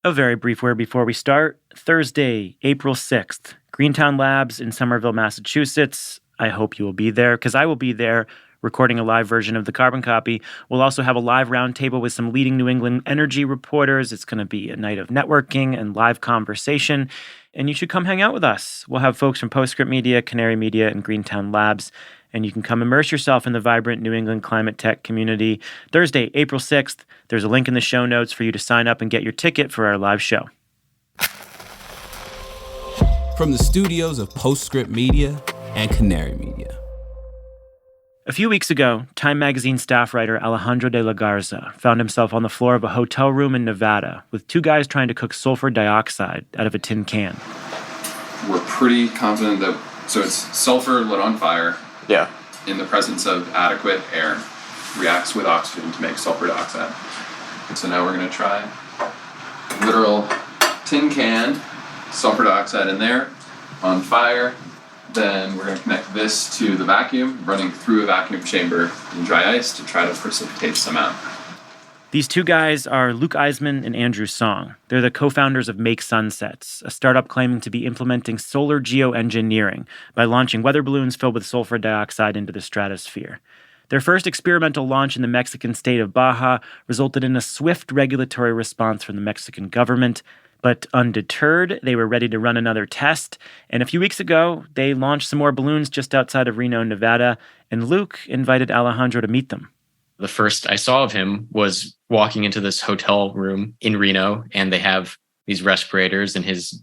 A very brief word before we start. Thursday, April 6th, Greentown Labs in Somerville, Massachusetts. I hope you will be there, because I will be there recording a live version of the Carbon Copy. We'll also have a live roundtable with some leading New England energy reporters. It's going to be a night of networking and live conversation, and you should come hang out with us. We'll have folks from Postscript Media, Canary Media, and Greentown Labs, and you can come immerse yourself in the vibrant New England climate tech community. Thursday, April 6th, there's a link in the show notes for you to sign up and get your ticket for our live show. From the studios of Postscript Media and Canary Media. A few weeks ago, Time magazine staff writer Alejandro de la Garza found himself on the floor of a hotel room in Nevada with two guys trying to cook sulfur dioxide out of a tin can. We're pretty confident that, so it's sulfur lit on fire. Yeah. In the presence of adequate air, reacts with oxygen to make sulfur dioxide. So now we're going to try literal tin can, sulfur dioxide in there, on fire. Then we're going to connect this to the vacuum, running through a vacuum chamber in dry ice to try to precipitate some out. These two guys are Iseman and Andrew Song. They're the co-founders of Make Sunsets, a startup claiming to be implementing solar geoengineering by launching weather balloons filled with sulfur dioxide into the stratosphere. Their first experimental launch in the Mexican state of Baja resulted in a swift regulatory response from the Mexican government. But undeterred, they were ready to run another test. And a few weeks ago, they launched some more balloons just outside of Reno, Nevada. And Luke invited Alejandro to meet them. The first I saw of him was walking into this hotel room in Reno, and they have these respirators, and his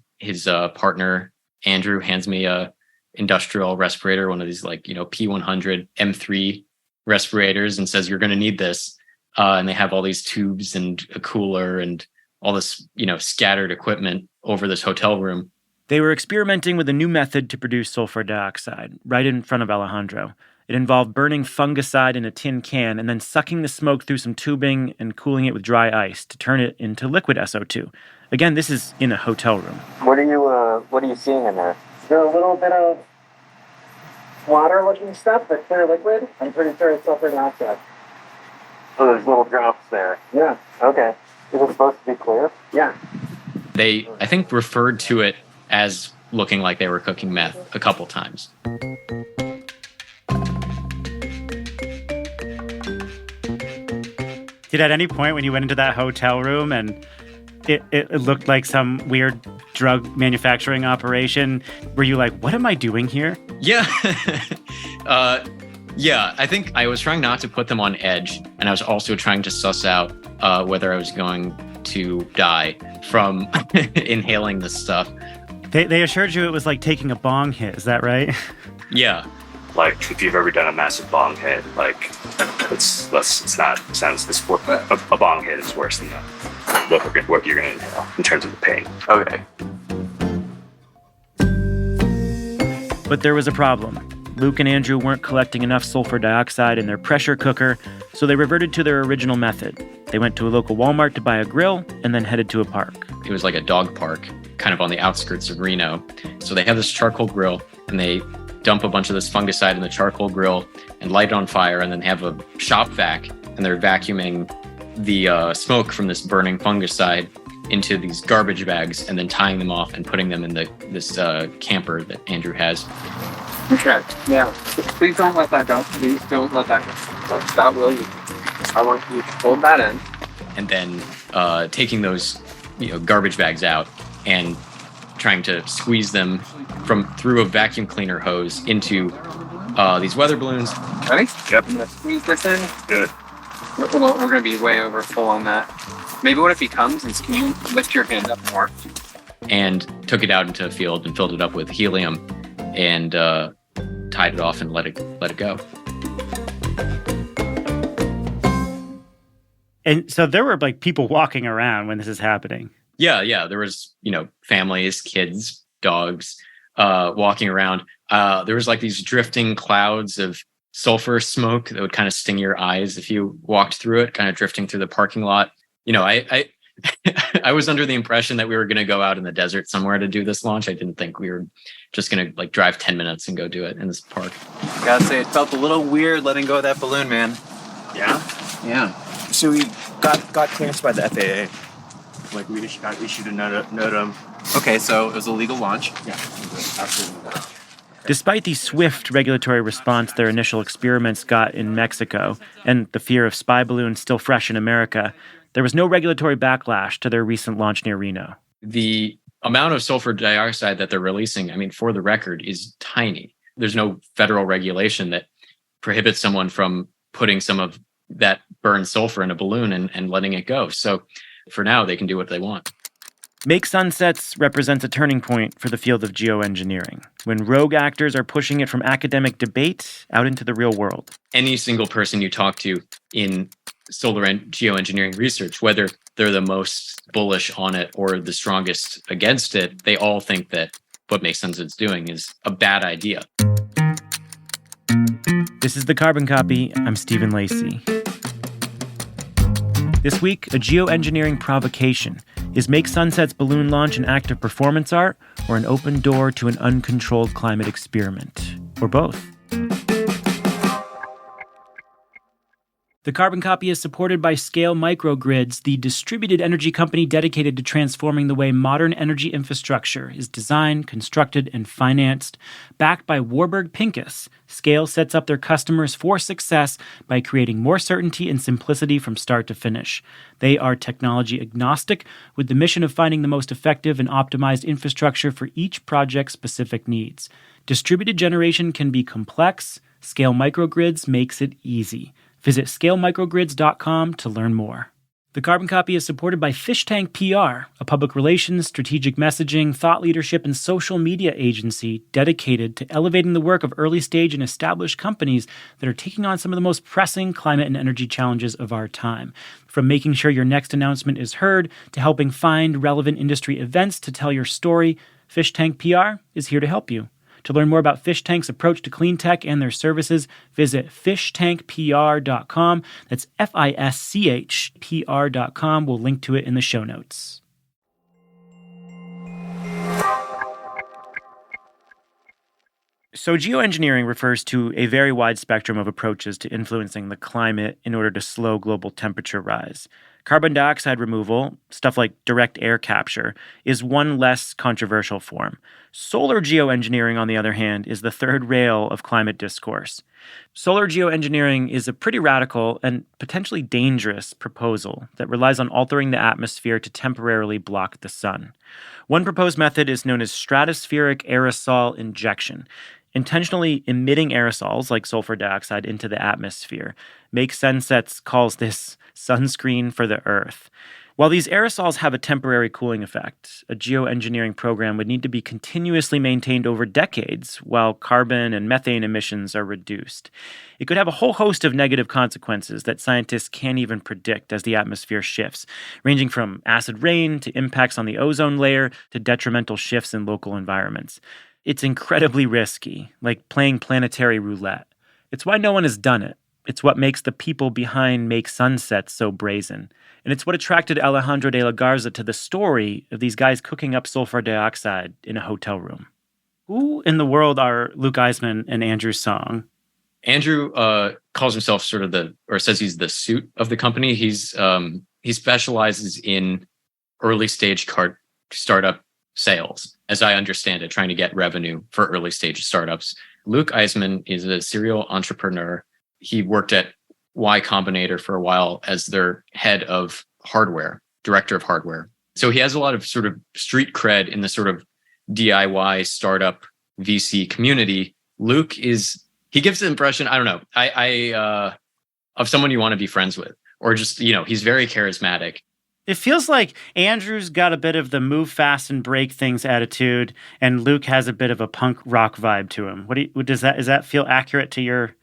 partner, Andrew, hands me a industrial respirator, one of these P100 M3 respirators, and says, "You're going to need this." And they have all these tubes and a cooler and all this, scattered equipment over this hotel room. They were experimenting with a new method to produce sulfur dioxide right in front of Alejandro. It involved burning fungicide in a tin can and then sucking the smoke through some tubing and cooling it with dry ice to turn it into liquid SO2. Again, this is in a hotel room. What are you seeing in there? There's a little bit of water-looking stuff, but clear liquid. I'm pretty sure it's sulfur dioxide. Oh, there's little drops there. Yeah. Okay. Is it supposed to be clear? Yeah. They, I think, referred to it as looking like they were cooking meth a couple times. Did at any point when you went into that hotel room and it looked like some weird drug manufacturing operation, were you like, what am I doing here? Yeah. Yeah, I think I was trying not to put them on edge, and I was also trying to suss out whether I was going to die from inhaling this stuff. They assured you it was like taking a bong hit, is that right? Yeah. Like, if you've ever done a massive bong hit, like, a bong hit is worse than what you're going to inhale in terms of the pain. Okay. But there was a problem. Luke and Andrew weren't collecting enough sulfur dioxide in their pressure cooker, so they reverted to their original method. They went to a local Walmart to buy a grill and then headed to a park. It was like a dog park, kind of on the outskirts of Reno. So they have this charcoal grill, and they dump a bunch of this fungicide in the charcoal grill and light it on fire, and then have a shop vac, and they're vacuuming the smoke from this burning fungicide into these garbage bags and then tying them off and putting them in this camper that Andrew has. Okay. Yeah. Please don't let that go. Please don't let that go. That will you. I want you to hold that in. And then taking those garbage bags out and trying to squeeze them through a vacuum cleaner hose into these weather balloons. Ready? Yep. I'm gonna squeeze this in. Good. We're gonna be way over full on that. Maybe what if he comes and can you lift your hand up more? And took it out into a field and filled it up with helium and tied it off and let it go. And so there were like people walking around when this is happening. Yeah. There was, families, kids, dogs, walking around. There was like these drifting clouds of sulfur smoke that would kind of sting your eyes if you walked through it, kind of drifting through the parking lot. I was under the impression that we were going to go out in the desert somewhere to do this launch. I didn't think we were just going to drive 10 minutes and go do it in this park. Gotta say, it felt a little weird letting go of that balloon, man. Yeah? Yeah. So we got clearance by the FAA. Like we issued a notum. Okay, so it was a legal launch. Yeah, absolutely. Despite the swift regulatory response their initial experiments got in Mexico, and the fear of spy balloons still fresh in America, there was no regulatory backlash to their recent launch near Reno. The amount of sulfur dioxide that they're releasing, I mean, for the record, is tiny. There's no federal regulation that prohibits someone from putting some of that burned sulfur in a balloon and letting it go. So for now, they can do what they want. Make Sunsets represents a turning point for the field of geoengineering, when rogue actors are pushing it from academic debate out into the real world. Any single person you talk to in solar and geoengineering research, whether they're the most bullish on it or the strongest against it, they all think that what Make Sunsets doing is a bad idea. This is The Carbon Copy. I'm Stephen Lacey. This week, a geoengineering provocation. Is Make Sunsets balloon launch an act of performance art or an open door to an uncontrolled climate experiment? Or both? The Carbon Copy is supported by Scale Microgrids, the distributed energy company dedicated to transforming the way modern energy infrastructure is designed, constructed, and financed. Backed by Warburg Pincus, Scale sets up their customers for success by creating more certainty and simplicity from start to finish. They are technology agnostic, with the mission of finding the most effective and optimized infrastructure for each project's specific needs. Distributed generation can be complex. Scale Microgrids makes it easy. Visit scalemicrogrids.com to learn more. The Carbon Copy is supported by Fish Tank PR, a public relations, strategic messaging, thought leadership, and social media agency dedicated to elevating the work of early-stage and established companies that are taking on some of the most pressing climate and energy challenges of our time. From making sure your next announcement is heard to helping find relevant industry events to tell your story, Fish Tank PR is here to help you. To learn more about Fish Tank's approach to clean tech and their services, visit fishtankpr.com. That's FISCHPR.com. We'll link to it in the show notes. So geoengineering refers to a very wide spectrum of approaches to influencing the climate in order to slow global temperature rise. Carbon dioxide removal, stuff like direct air capture, is one less controversial form. Solar geoengineering, on the other hand, is the third rail of climate discourse. Solar geoengineering is a pretty radical and potentially dangerous proposal that relies on altering the atmosphere to temporarily block the sun. One proposed method is known as stratospheric aerosol injection, intentionally emitting aerosols like sulfur dioxide into the atmosphere. Make Sunsets calls this sunscreen for the Earth. While these aerosols have a temporary cooling effect, a geoengineering program would need to be continuously maintained over decades while carbon and methane emissions are reduced. It could have a whole host of negative consequences that scientists can't even predict as the atmosphere shifts, ranging from acid rain to impacts on the ozone layer to detrimental shifts in local environments. It's incredibly risky, like playing planetary roulette. It's why no one has done it. It's what makes the people behind Make Sunsets so brazen. And it's what attracted Alejandro de la Garza to the story of these guys cooking up sulfur dioxide in a hotel room. Who in the world are Luke Iseman and Andrew Song? Andrew calls himself says he's the suit of the company. He specializes in early stage startup sales, as I understand it, trying to get revenue for early stage startups. Luke Iseman is a serial entrepreneur. He worked at Y Combinator for a while as their head of hardware, director of hardware. So he has a lot of sort of street cred in the sort of DIY startup VC community. Luke he gives the impression, I don't know, of someone you want to be friends with, or just, he's very charismatic. It feels like Andrew's got a bit of the move fast and break things attitude, and Luke has a bit of a punk rock vibe to him. Does that feel accurate to your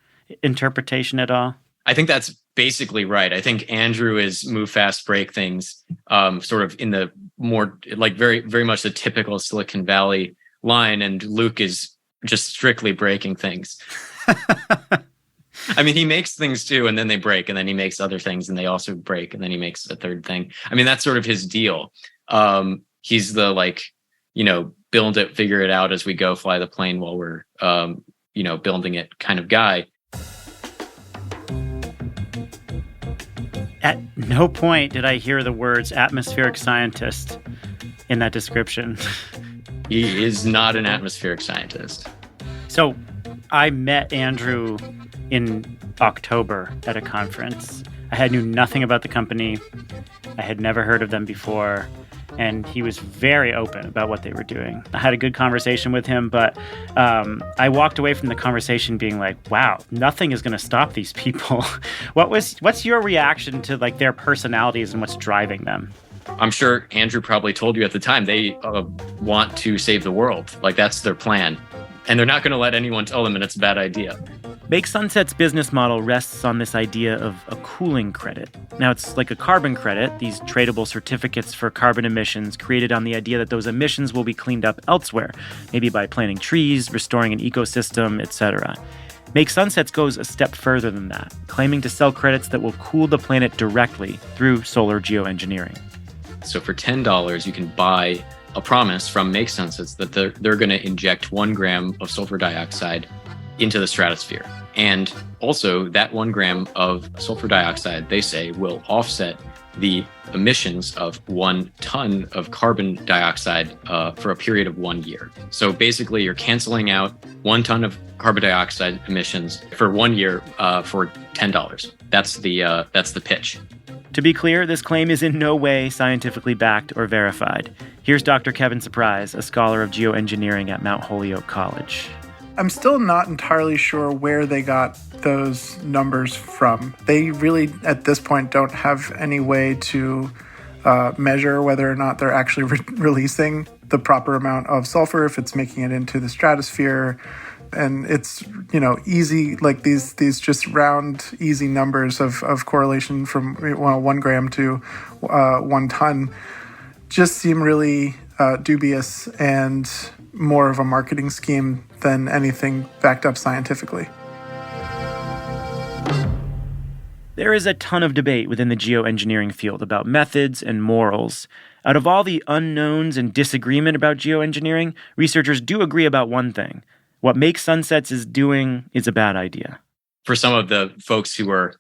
interpretation at all? I think that's basically right. I think Andrew is move fast, break things, sort of in the more like very, very much the typical Silicon Valley line, and Luke is just strictly breaking things. I mean, he makes things too, and then they break, and then he makes other things, and they also break, and then he makes a third thing. I mean, that's sort of his deal. He's the build it, figure it out as we go, fly the plane while we're building it kind of guy. At no point did I hear the words atmospheric scientist in that description. He is not an atmospheric scientist. So I met Andrew in October at a conference. I knew nothing about the company. I had never heard of them before. And he was very open about what they were doing. I had a good conversation with him, but I walked away from the conversation being like, wow, nothing is going to stop these people. What's your reaction to like their personalities and what's driving them? I'm sure Andrew probably told you at the time they want to save the world. Like that's their plan. And they're not going to let anyone tell them that it's a bad idea. Make Sunset's business model rests on this idea of a cooling credit. Now, it's like a carbon credit, these tradable certificates for carbon emissions created on the idea that those emissions will be cleaned up elsewhere, maybe by planting trees, restoring an ecosystem, etc. Make Sunsets goes a step further than that, claiming to sell credits that will cool the planet directly through solar geoengineering. So for $10, you can buy a promise from Make Sunsets that they're going to inject 1 gram of sulfur dioxide into the stratosphere. And also that 1 gram of sulfur dioxide, they say, will offset the emissions of 1 ton of carbon dioxide for a period of 1 year. So basically you're canceling out 1 ton of carbon dioxide emissions for 1 year for $10. That's the pitch. To be clear, this claim is in no way scientifically backed or verified. Here's Dr. Kevin Surprise, a scholar of geoengineering at Mount Holyoke College. I'm still not entirely sure where they got those numbers from. They really, at this point, don't have any way to measure whether or not they're actually releasing the proper amount of sulfur, if it's making it into the stratosphere. And it's, easy, like these just round, easy numbers of correlation from 1 gram to 1 ton just seem really dubious and more of a marketing scheme than anything backed up scientifically. There is a ton of debate within the geoengineering field about methods and morals. Out of all the unknowns and disagreement about geoengineering, researchers do agree about one thing. What Make Sunsets is doing is a bad idea. For some of the folks who are,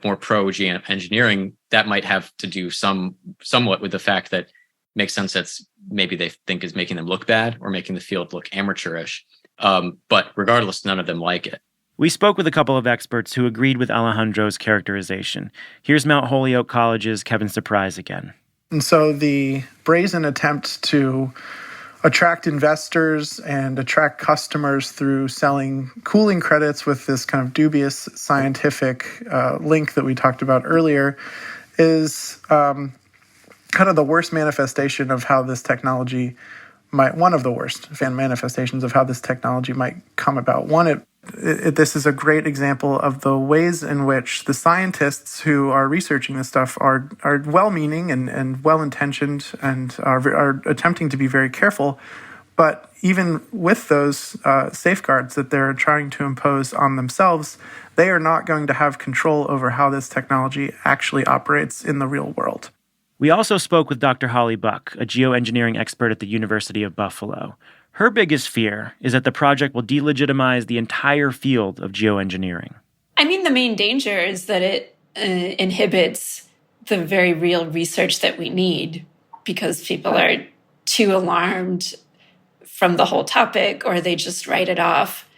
more pro geoengineering, that might have to do somewhat with the fact that Make Sunsets maybe they think is making them look bad or making the field look amateurish. But regardless, none of them like it. We spoke with a couple of experts who agreed with Alejandro's characterization. Here's Mount Holyoke College's Kevin Surprise again. And so the brazen attempt to attract investors and attract customers through selling cooling credits with this kind of dubious scientific link that we talked about earlier is kind of the worst manifestation of how this technology one of the worst manifestations of how this technology might come about. This is a great example of the ways in which the scientists who are researching this stuff are well-meaning and well-intentioned and are attempting to be very careful. But even with those safeguards that they're trying to impose on themselves, they are not going to have control over how this technology actually operates in the real world. We also spoke with Dr. Holly Buck, a geoengineering expert at the University of Buffalo. Her biggest fear is that the project will delegitimize the entire field of geoengineering. I mean, the main danger is that it inhibits the very real research that we need because people are too alarmed from the whole topic, or they just write it off.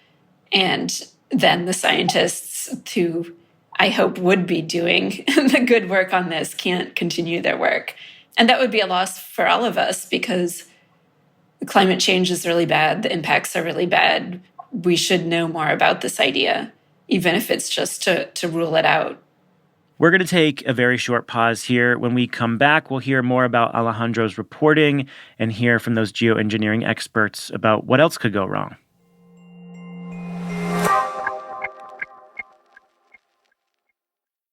And then the scientists who I hope would be doing the good work on this can't continue their work. And that would be a loss for all of us because climate change is really bad. The impacts are really bad. We should know more about this idea, even if it's just to rule it out. We're going to take a very short pause here. When we come back, we'll hear more about Alejandro's reporting and hear from those geoengineering experts about what else could go wrong.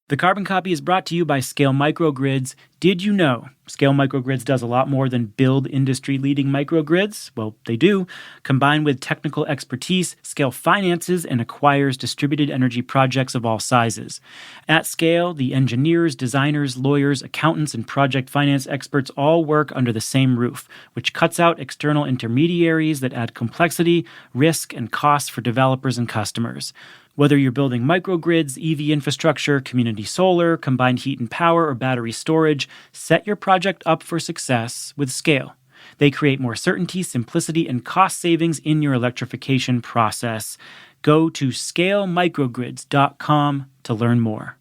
The Carbon Copy is brought to you by Scale Microgrids. Did you know Scale Microgrids does a lot more than build industry-leading microgrids? Well, they do. Combined with technical expertise, Scale finances and acquires distributed energy projects of all sizes. At Scale, the engineers, designers, lawyers, accountants, and project finance experts all work under the same roof, which cuts out external intermediaries that add complexity, risk, and costs for developers and customers. Whether you're building microgrids, EV infrastructure, community solar, combined heat and power, or battery storage, set your project up for success with Scale. They create more certainty, simplicity, and cost savings in your electrification process. Go to scalemicrogrids.com to learn more.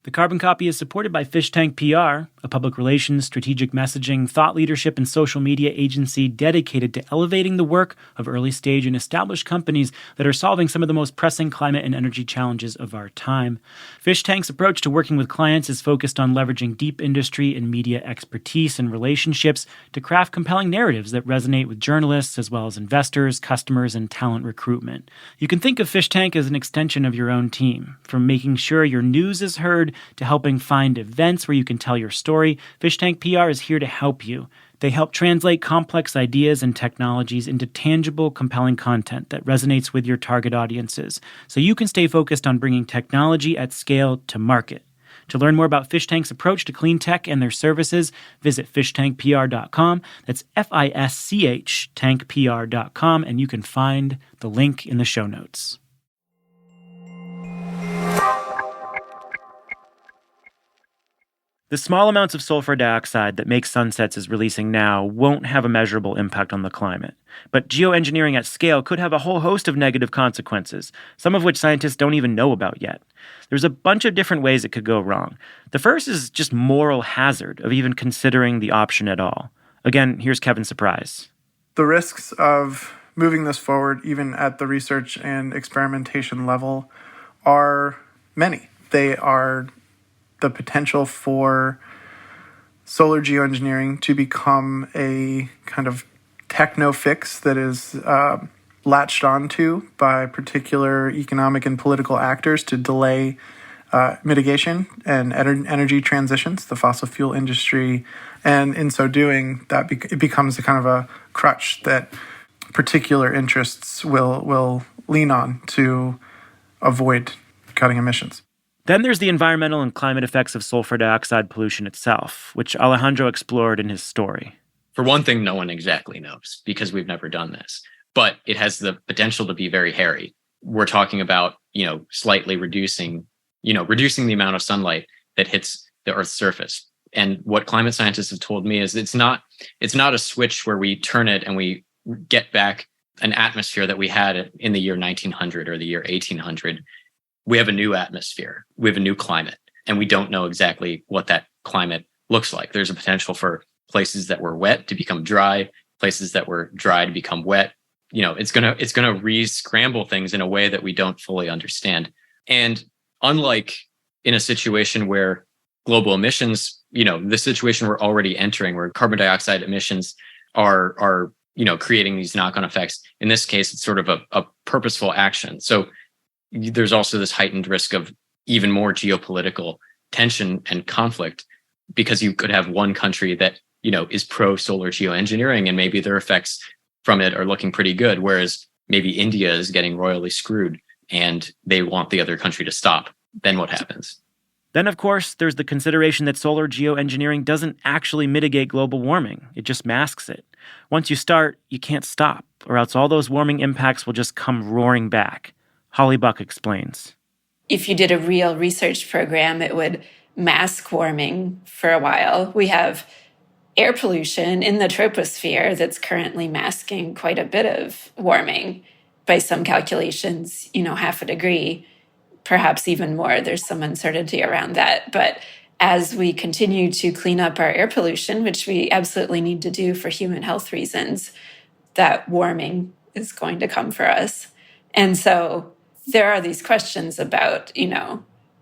The Carbon Copy is supported by Fish Tank PR, a public relations, strategic messaging, thought leadership, and social media agency dedicated to elevating the work of early-stage and established companies that are solving some of the most pressing climate and energy challenges of our time. Fish Tank's approach to working with clients is focused on leveraging deep industry and media expertise and relationships to craft compelling narratives that resonate with journalists as well as investors, customers, and talent recruitment. You can think of Fish Tank as an extension of your own team, from making sure your news is heard to helping find events where you can tell your story. Fish Tank PR is here to help you. They help translate complex ideas and technologies into tangible, compelling content that resonates with your target audiences, so you can stay focused on bringing technology at scale to market. To learn more about Fish Tank's approach to clean tech and their services, visit fishtankpr.com. That's FISCH tankpr.com, and you can find the link in the show notes. The small amounts of sulfur dioxide that Make Sunsets is releasing now won't have a measurable impact on the climate. But geoengineering at scale could have a whole host of negative consequences, some of which scientists don't even know about yet. There's a bunch of different ways it could go wrong. The first is just moral hazard of even considering the option at all. Again, here's Kevin's surprise. The risks of moving this forward, even at the research and experimentation level, are many. They are the potential for solar geoengineering to become a kind of techno fix that is latched onto by particular economic and political actors to delay mitigation and energy transitions, the fossil fuel industry. And in so doing, it becomes a kind of a crutch that particular interests will lean on to avoid cutting emissions. Then there's the environmental and climate effects of sulfur dioxide pollution itself, which Alejandro explored in his story. For one thing, no one exactly knows because we've never done this, but it has the potential to be very hairy. We're talking about, slightly reducing the amount of sunlight that hits the Earth's surface. And what climate scientists have told me is it's not a switch where we turn it and we get back an atmosphere that we had in the year 1900 or the year 1800. We have a new atmosphere, we have a new climate, and we don't know exactly what that climate looks like. There's a potential for places that were wet to become dry, places that were dry to become wet. It's gonna re-scramble things in a way that we don't fully understand. And unlike in a situation where global emissions, the situation we're already entering, where carbon dioxide emissions are creating these knock-on effects. In this case, it's sort of a purposeful action. So there's also this heightened risk of even more geopolitical tension and conflict, because you could have one country that, is pro-solar geoengineering, and maybe their effects from it are looking pretty good, whereas maybe India is getting royally screwed and they want the other country to stop. Then what happens? Then, of course, there's the consideration that solar geoengineering doesn't actually mitigate global warming. It just masks it. Once you start, you can't stop, or else all those warming impacts will just come roaring back. Holly Buck explains. If you did a real research program, it would mask warming for a while. We have air pollution in the troposphere that's currently masking quite a bit of warming. By some calculations, 0.5 degree, perhaps even more. There's some uncertainty around that. But as we continue to clean up our air pollution, which we absolutely need to do for human health reasons, that warming is going to come for us. And so there are these questions about,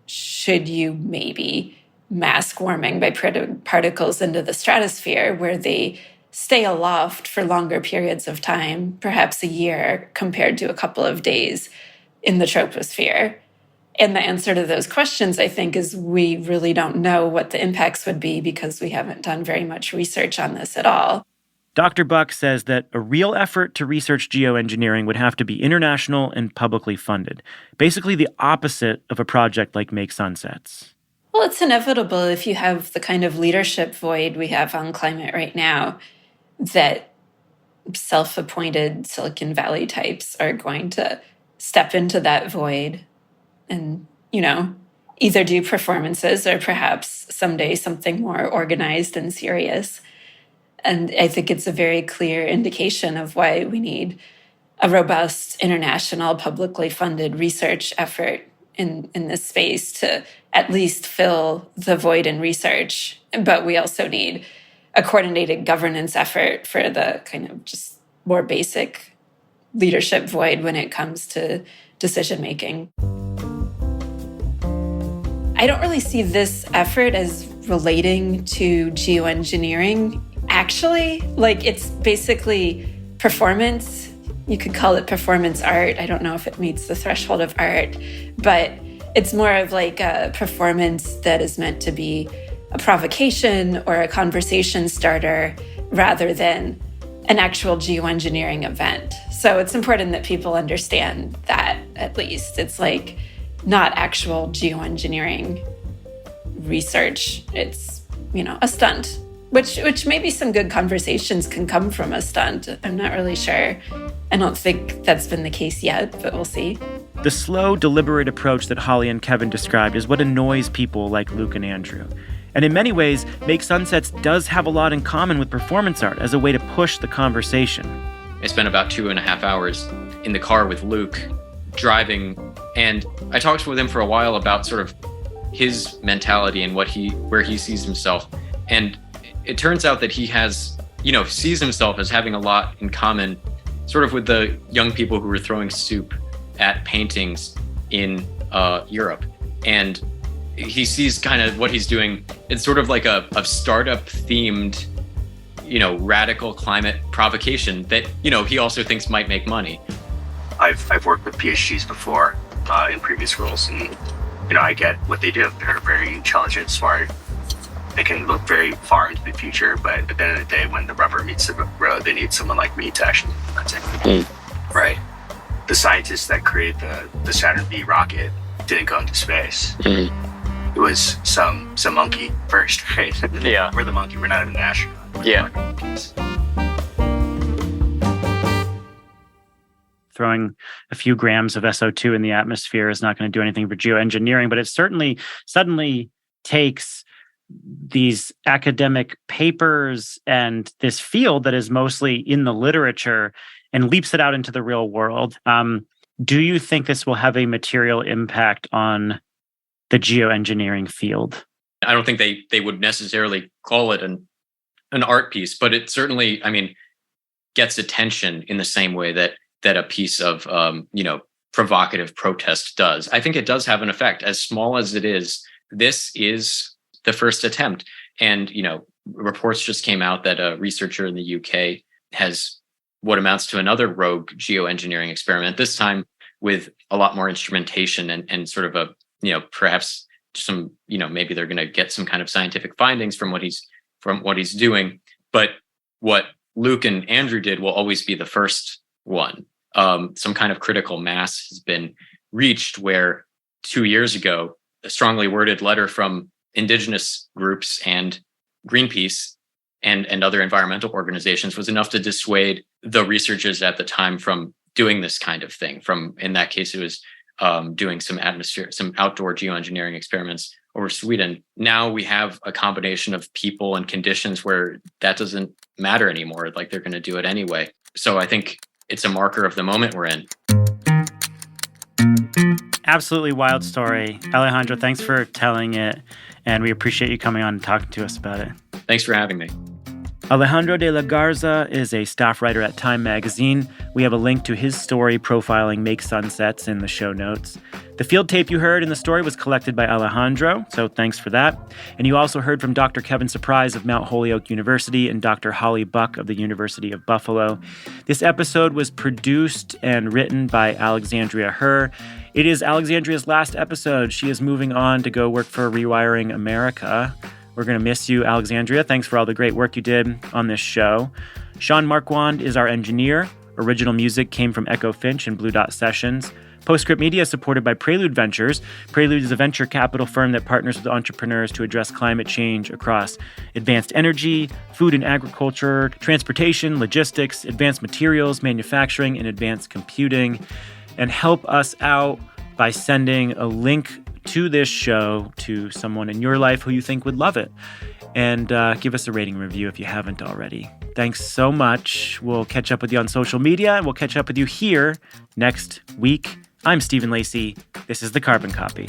should you maybe mask warming by particles into the stratosphere where they stay aloft for longer periods of time, perhaps a year, compared to a couple of days in the troposphere? And the answer to those questions, I think, is we really don't know what the impacts would be because we haven't done very much research on this at all. Dr. Buck says that a real effort to research geoengineering would have to be international and publicly funded. Basically the opposite of a project like Make Sunsets. Well, it's inevitable if you have the kind of leadership void we have on climate right now, that self-appointed Silicon Valley types are going to step into that void and, either do performances or perhaps someday something more organized and serious. And I think it's a very clear indication of why we need a robust international publicly funded research effort in this space to at least fill the void in research. But we also need a coordinated governance effort for the kind of just more basic leadership void when it comes to decision making. I don't really see this effort as relating to geoengineering. Actually, it's basically performance. You could call it performance art. I don't know if it meets the threshold of art, but it's more of like a performance that is meant to be a provocation or a conversation starter rather than an actual geoengineering event. So it's important that people understand that, at least. It's not actual geoengineering research. It's, a stunt, which maybe some good conversations can come from a stunt. I'm not really sure. I don't think that's been the case yet, but we'll see. The slow, deliberate approach that Holly and Kevin described is what annoys people like Luke and Andrew. And in many ways, Make Sunsets does have a lot in common with performance art as a way to push the conversation. I spent about 2.5 hours in the car with Luke driving, and I talked with him for a while about sort of his mentality and where he sees himself. And it turns out that he has, sees himself as having a lot in common sort of with the young people who were throwing soup at paintings in Europe. And he sees kind of what he's doing. It's sort of like a startup themed, radical climate provocation that, he also thinks might make money. I've worked with PhDs before in previous roles, and I get what they do. They're very intelligent, smart. They can look very far into the future, but at the end of the day, when the rubber meets the road, they need someone like me to actually implement it. Right. The scientists that created the Saturn V rocket didn't go into space. It was some monkey first, right? Yeah. We're the monkey. We're not even an astronaut. We're the monkeys. Throwing a few grams of SO2 in the atmosphere is not going to do anything for geoengineering, but it certainly suddenly takes these academic papers and this field that is mostly in the literature and leaps it out into the real world. Do you think this will have a material impact on the geoengineering field? I don't think they would necessarily call it an art piece, but it certainly, gets attention in the same way that a piece of, provocative protest does. I think it does have an effect. As small as it is, this is the first attempt. And, reports just came out that a researcher in the UK has what amounts to another rogue geoengineering experiment, this time with a lot more instrumentation and sort of a, perhaps some, maybe they're going to get some kind of scientific findings from what he's doing. But what Luke and Andrew did will always be the first one. Some kind of critical mass has been reached where 2 years ago, a strongly worded letter from indigenous groups and Greenpeace and other environmental organizations was enough to dissuade the researchers at the time from doing this kind of thing. In that case, it was doing some outdoor geoengineering experiments over Sweden. Now we have a combination of people and conditions where that doesn't matter anymore. Like they're going to do it anyway. So I think it's a marker of the moment we're in. Absolutely wild story. Alejandro, thanks for telling it. And we appreciate you coming on and talking to us about it. Thanks for having me. Alejandro de la Garza is a staff writer at Time magazine. We have a link to his story profiling Make Sunsets in the show notes. The field tape you heard in the story was collected by Alejandro, so thanks for that. And you also heard from Dr. Kevin Surprise of Mount Holyoke University and Dr. Holly Buck of the University of Buffalo. This episode was produced and written by Alexandria Herr. It is Alexandria's last episode. She is moving on to go work for Rewiring America. We're going to miss you, Alexandria. Thanks for all the great work you did on this show. Sean Marquand is our engineer. Original music came from Echo Finch and Blue Dot Sessions. Postscript Media is supported by Prelude Ventures. Prelude is a venture capital firm that partners with entrepreneurs to address climate change across advanced energy, food and agriculture, transportation, logistics, advanced materials, manufacturing, and advanced computing. And help us out by sending a link to this show to someone in your life who you think would love it. And give us a rating review if you haven't already. Thanks so much. We'll catch up with you on social media, and we'll catch up with you here next week. I'm Stephen Lacey. This is The Carbon Copy.